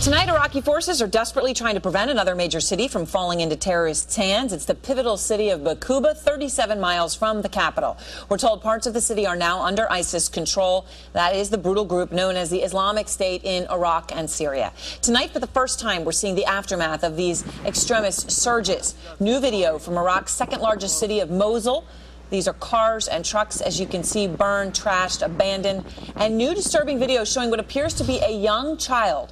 Tonight, Iraqi forces are desperately trying to prevent another major city from falling into terrorists' hands. It's the pivotal city of Baquba, 37 miles from the capital. We're told parts of the city are now under ISIS control. That is the brutal group known as the Islamic State in Iraq and Syria. Tonight, for the first time, we're seeing the aftermath of these extremist surges. New video from Iraq's second largest city of Mosul. These are cars and trucks, as you can see, burned, trashed, abandoned. And new disturbing video showing what appears to be a young child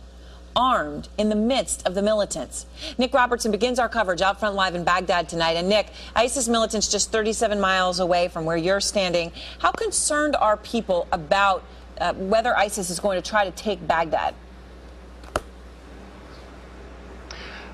armed in the midst of the militants. Nick Robertson begins our coverage out front live in Baghdad tonight. And Nick, ISIS militants just 37 miles away from where you're standing. How concerned are people about whether ISIS is going to try to take Baghdad?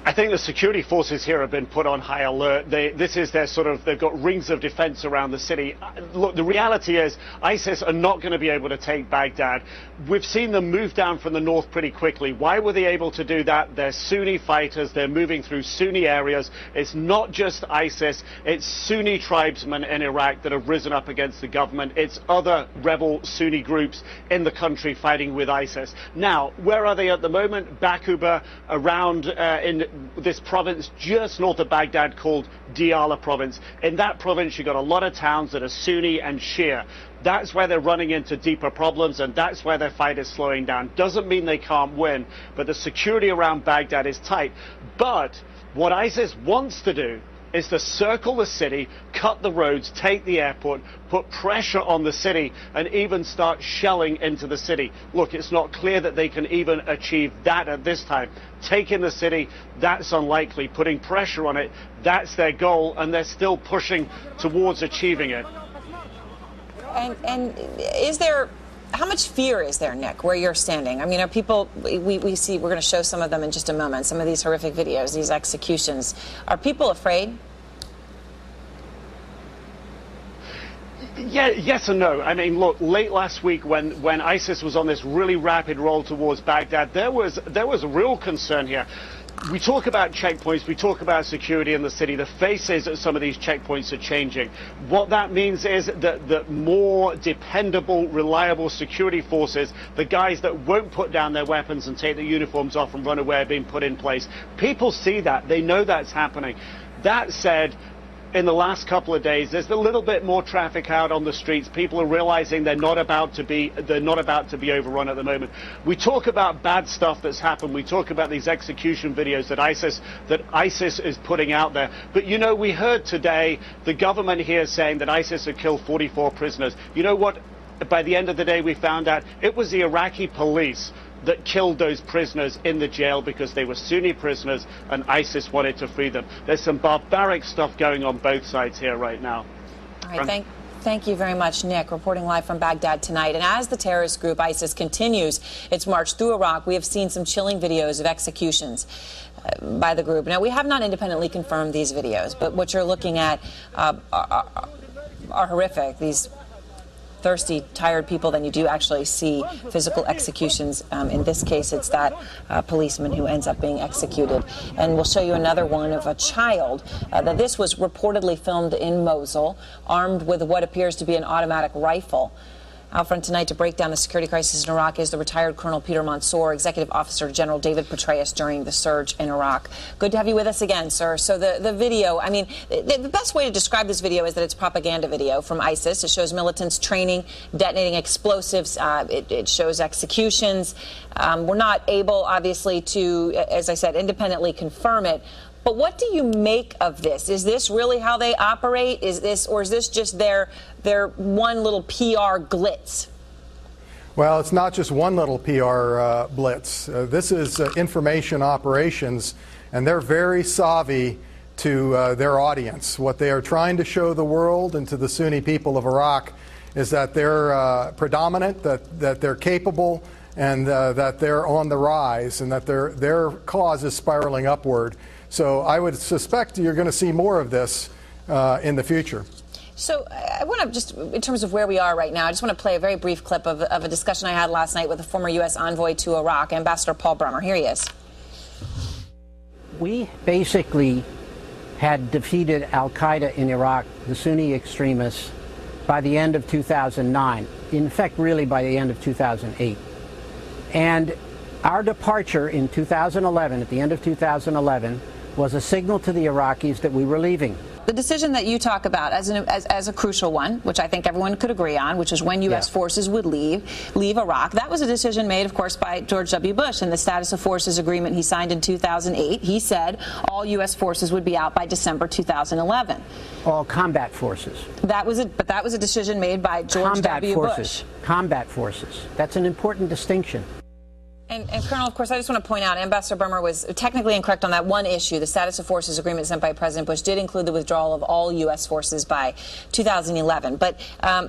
I think the security forces here have been put on high alert. This is their they've got rings of defense around the city. Look, the reality is ISIS are not going to be able to take Baghdad. We've seen them move down from the north pretty quickly. Why were they able to do that? They're Sunni fighters. They're moving through Sunni areas. It's not just ISIS. It's Sunni tribesmen in Iraq that have risen up against the government. It's other rebel Sunni groups in the country fighting with ISIS. Now, where are they at the moment? Baquba, around in this province just north of Baghdad called Diyala province. In that province, you've got a lot of towns that are Sunni and Shia. That's where they're running into deeper problems, and that's where their fight is slowing down. Doesn't mean they can't win, but the security around Baghdad is tight. But what ISIS wants to do is to circle the city, cut the roads, take the airport, put pressure on the city, and even start shelling into the city. Look, it's not clear that they can even achieve that at this time. Taking the city, that's unlikely. Putting pressure on it, that's their goal, and they're still pushing towards achieving it. And is there... How much fear is there, Nick, where you're standing? I mean, are people, we see, we're going to show some of them in just a moment, some of these horrific videos, these executions. Are people afraid? Yeah, yes and no. I mean, look, late last week when ISIS was on this really rapid roll towards Baghdad, there was a real concern here. We talk about checkpoints, we talk about security in the city. The faces at some of these checkpoints are changing. What that means is that more dependable, reliable security forces, the guys that won't put down their weapons and take their uniforms off and run away, are being put in place. People see that. They know that's happening. That said, in the last couple of days, there's a little bit more traffic out on the streets. People are realizing they're not about to be overrun at the moment. We talk about bad stuff that's happened. We talk about these execution videos that ISIS is putting out there. But you know, we heard today the government here saying that ISIS had killed 44 prisoners. You know what? By the end of the day, we found out it was the Iraqi police that killed those prisoners in the jail because they were Sunni prisoners and ISIS wanted to free them. There's some barbaric stuff going on both sides here right now. All right, thank you very much, Nick, reporting live from Baghdad tonight. And as the terrorist group ISIS continues its march through Iraq, we have seen some chilling videos of executions by the group. Now, we have not independently confirmed these videos, but what you're looking at are horrific. These thirsty, tired people, then you do actually see physical executions. In this case, it's that policeman who ends up being executed. And we'll show you another one of a child. That this was reportedly filmed in Mosul, armed with what appears to be an automatic rifle. Out front tonight to break down the security crisis in Iraq is the retired Colonel Peter Mansour, Executive Officer to General David Petraeus during the surge in Iraq. Good to have you with us again, sir. So the video, I mean, the best way to describe this video is that it's propaganda video from ISIS. It shows militants training, detonating explosives. It shows executions. We're not able, obviously, to, as I said, independently confirm it. But what do you make of this? Is this really how they operate? Is this just their one little PR glitz? Well, it's not just one little PR blitz. This is information operations, and they're very savvy to their audience. What they are trying to show the world and to the Sunni people of Iraq is that they're predominant, that they're capable, and that they're on the rise, and that their cause is spiraling upward. So I would suspect you're going to see more of this in the future. So I want to just, in terms of where we are right now, I just want to play a very brief clip of a discussion I had last night with the former U.S. envoy to Iraq, Ambassador Paul Bremer. Here he is. We basically had defeated al-Qaeda in Iraq, the Sunni extremists, by the end of 2009. In fact, really by the end of 2008. And Our departure in 2011, at the end of 2011, was a signal to the Iraqis that we were leaving. The decision that you talk about as a crucial one, which I think everyone could agree on, which is when U.S. forces would leave Iraq, that was a decision made, of course, by George W. Bush in the Status of Forces Agreement he signed in 2008. He said all U.S. forces would be out by December 2011. All combat forces. But that was a decision made by George W. Bush. Combat forces. That's an important distinction. And Colonel, of course, I just want to point out, Ambassador Bremer was technically incorrect on that one issue. The Status of Forces Agreement sent by President Bush did include the withdrawal of all U.S. forces by 2011. But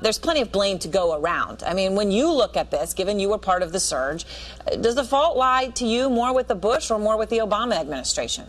there's plenty of blame to go around. I mean, when you look at this, given you were part of the surge, does the fault lie to you more with the Bush or more with the Obama administration?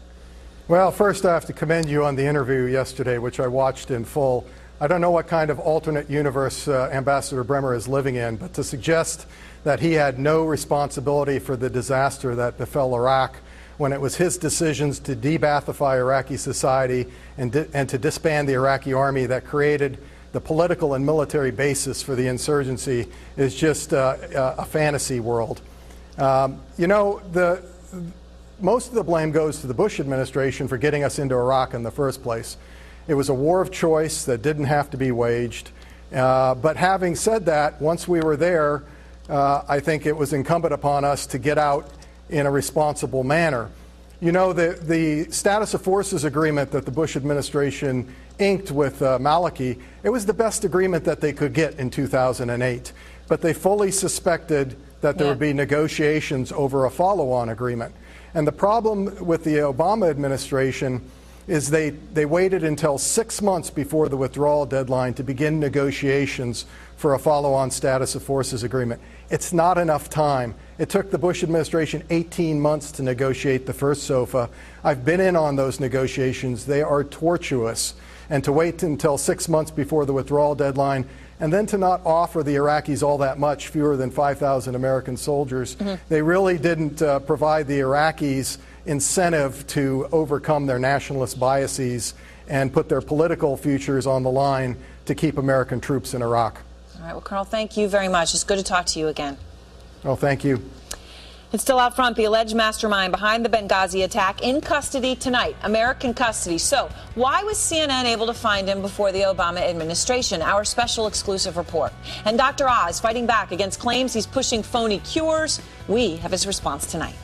Well, first I have to commend you on the interview yesterday, which I watched in full. I don't know what kind of alternate universe Ambassador Bremer is living in, but to suggest that he had no responsibility for the disaster that befell Iraq when it was his decisions to de-Ba'athify Iraqi society and to disband the Iraqi army that created the political and military basis for the insurgency is just a fantasy world. You know, most of the blame goes to the Bush administration for getting us into Iraq in the first place. It was a war of choice that didn't have to be waged. But having said that, once we were there, I think it was incumbent upon us to get out in a responsible manner. You know, the Status of Forces Agreement that the Bush administration inked with Maliki, it was the best agreement that they could get in 2008. But they fully suspected that there would be negotiations over a follow-on agreement. And the problem with the Obama administration is they waited until 6 months before the withdrawal deadline to begin negotiations for a follow-on Status of Forces agreement. It's not enough time. It took the Bush administration 18 months to negotiate the first SOFA. I've been in on those negotiations. They are tortuous. And to wait until 6 months before the withdrawal deadline and then to not offer the Iraqis all that much, fewer than 5,000 American soldiers, they really didn't provide the Iraqis incentive to overcome their nationalist biases and put their political futures on the line to keep American troops in Iraq. All right, well, Colonel, thank you very much. It's good to talk to you again. Oh, thank you. It's still out front. The alleged mastermind behind the Benghazi attack in custody tonight, American custody. So why was CNN able to find him before the Obama administration? Our special exclusive report. And Dr. Oz fighting back against claims he's pushing phony cures. We have his response tonight.